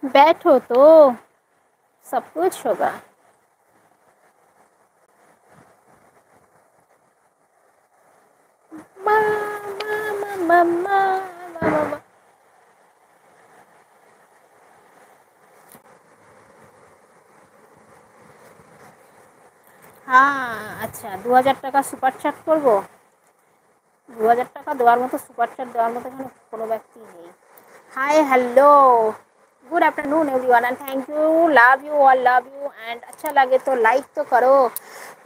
बैठो तो सब कुछ होगा। मा, मा, मा, मा, मा, मा, मा, मा। হ্যাঁ আচ্ছা, 2000 টাকা সুপার চ্যাট করবো। 2000 টাকা দেওয়ার মতো, সুপার চ্যাট দেওয়ার মতো এখানে কোনো ব্যক্তি নেই। Hi hello, good afternoon everyone and thank you, love you all, love you and अच्छा लगे तो लाइक तो करो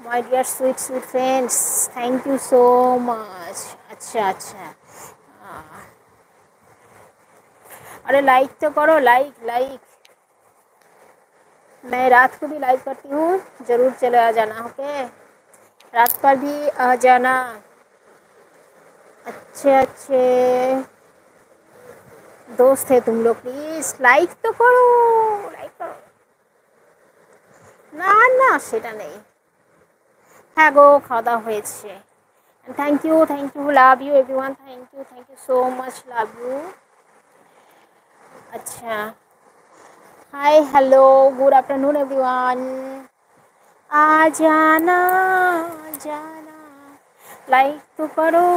my dear sweet sweet friends, thank you so much. अच्छा अच्छा, अरे लाइक तो करो, लाइक लाइक। मैं रात को भी लाइव करती हूँ, ज़रूर चले आ जाना, ओके। रात पर भी आ जाना। अच्छे अच्छे दोस्त है तुम लोग, प्लीज लाइक तो करो, लाइक करो। না না সেটা নেই। হ্যাঁ গো, খাওয়া দাওয়া হয়েছে। Thank you, love you everyone, thank you so much, love you. আচ্ছা, hi hello, good afternoon everyone. आ जाना, आ जाना, লাইক তো করো।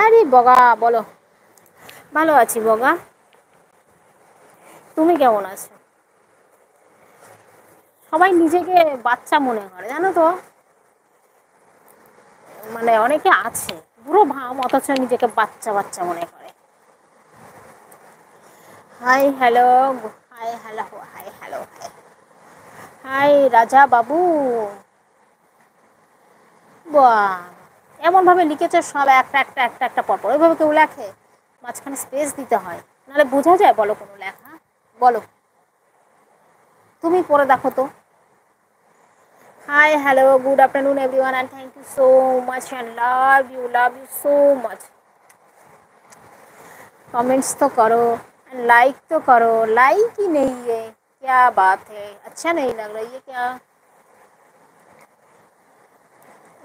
আরে বগা বলো। ভালো আছি বগা, তুমি কেমন আছো? সবাই নিজেকে বাচ্চা মনে করে জানো তো, মানে অনেকে আছে পুরো ভাম, অথচ নিজেকে বাচ্চা বাচ্চা মনে করে। Hi hello, hi hello, hi hello, hi রাজা বাবু। বাহ, এমন ভাবে লিখেছে সব একটা একটা একটা একটা পরপর, ওইভাবে কেউ লেখে? মাঝখানে স্পেস দিতে হয়, নাহলে বোঝা যায় বলো কোনো লেখা? বলো, তুমি পড়ে দেখো তো। Hi hello, good afternoon everyone and thank you so much and love you so much. Comments तो करो, लाइक तो करो, लाइक ही नहीं है, क्या बात है, अच्छा नहीं लग रही है क्या?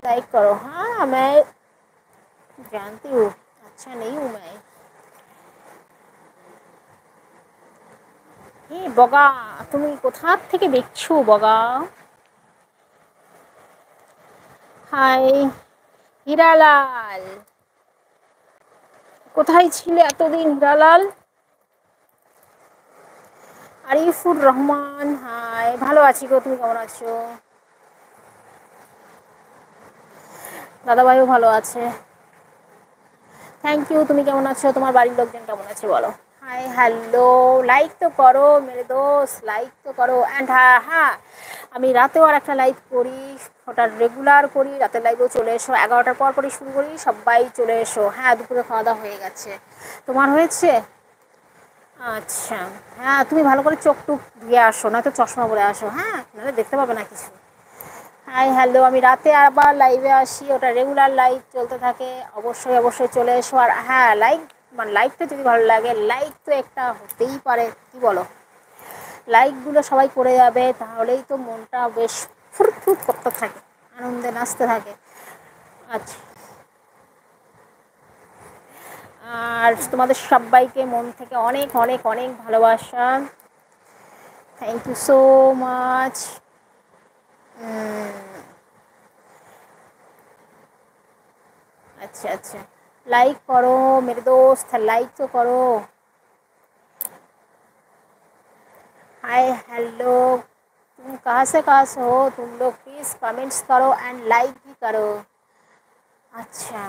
लाइक करो, हाँ मैं जानती हूँ अच्छा नहीं हूँ मैं। হে বগা, তুমি কোথা থেকে দেখছো বগা? হাই হীরালাল, কোথায় ছিলে এতদিন হীরালাল? আরিফুর রহমান, হাই, ভালো আছি গো, তুমি কেমন আছো? দাদাভাইও ভালো আছে, থ্যাংক ইউ। তুমি কেমন আছো, তোমার বাড়ির লোকজন কেমন আছে বলো? হাই হ্যালো, লাইক তো করো মেরে দোস্ত, লাইক তো করো। অ্যান্ড হ্যাঁ হ্যাঁ, আমি রাতেও আর একটা লাইভ করি, ওটা রেগুলার করি, রাতের লাইভেও চলে এসো, 11টার পর পরই শুরু করি, সবাই চলে এসো। হ্যাঁ, দুপুরে খাওয়া দাওয়া হয়ে গেছে, তোমার হয়েছে? আচ্ছা, হ্যাঁ তুমি ভালো করে চোখ টুক ধুয়ে আসো, নয়তো চশমা পরে আসো, হ্যাঁ নাহলে দেখতে পাবে না কিছু। হাই হ্যালো, আমি রাতে আবার লাইভে আসি, ওটা রেগুলার লাইভ চলতে থাকে, অবশ্যই অবশ্যই চলে এসো। আর হ্যাঁ, লাইক মানে লাইকটা যদি ভালো লাগে, লাইক তো একটা হতেই পারে, কি বলো? লাইকগুলো সবাই করে যাবে, তাহলেই তো মনটা বেশ ফুরফুর করতে থাকে, আনন্দে নাচতে থাকে। আচ্ছা, আর তোমাদের সবাইকে মন থেকে অনেক অনেক অনেক ভালোবাসা, থ্যাংক ইউ সো মাচ। अच्छा अच्छा, लाइक करो मेरे दोस्त, लाइक तो करो। हाय हेलो, तुम कहाँ से हो तुम लोग, प्लीज़ कमेंट्स करो एंड लाइक भी करो। अच्छा,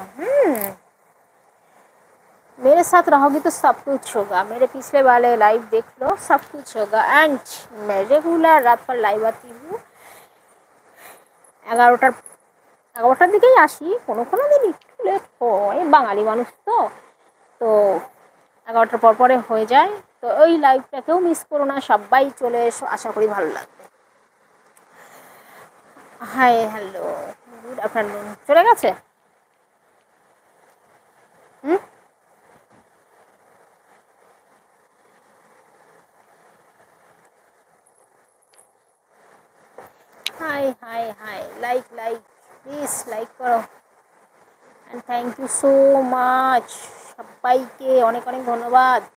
मेरे साथ रहोगी तो सब कुछ होगा, मेरे पिछले वाले लाइव देख लो, सब कुछ होगा। एंड मैं रेगुलर रात पर लाइव आती हूँ, 11টার 11টার দিকেই আসি, কোনো কোনো দিন একটু লেট হয়, বাঙালি মানুষ তো, তো 11টার পর পরে হয়ে যায়। তো ওই লাইভটাকেও মিস করো না, সবাই চলে এসো, আশা করি ভালো লাগবে। হাই হ্যালো, গুড আফটারনুন, চলে গেছে? Hmm, hi hi hi, like like, please like করো and thank you so much, সবাইকে অনেক অনেক ধন্যবাদ।